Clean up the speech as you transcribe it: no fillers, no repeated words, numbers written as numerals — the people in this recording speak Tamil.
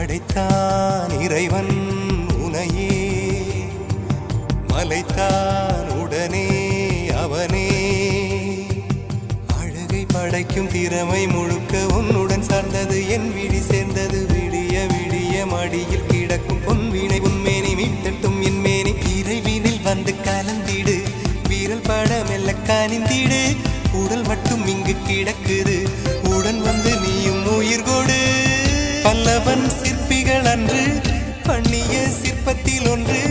படைத்தான் இறைவன் உனையே மலைத்தான் உடனே அவனே அழகை படைக்கும் திறமை முழுக்க உன்னுடன் சார்ந்தது என் விழி சேர்ந்தது விடிய விடிய மடியில் கிடக்கும் பொன்வினை உன்மேனி மீட்டட்டும் என் மேனி இறைவினில் வந்து கலந்திடு வீரல் பட மெல்ல காணிந்திடு உடல் மட்டும் இங்கு கிடக்குது உடன் வந்து நீயும் உயிர் கொடு பல்லவன் சிற்பிகள் அன்று பண்ணிய சிற்பத்தில் ஒன்று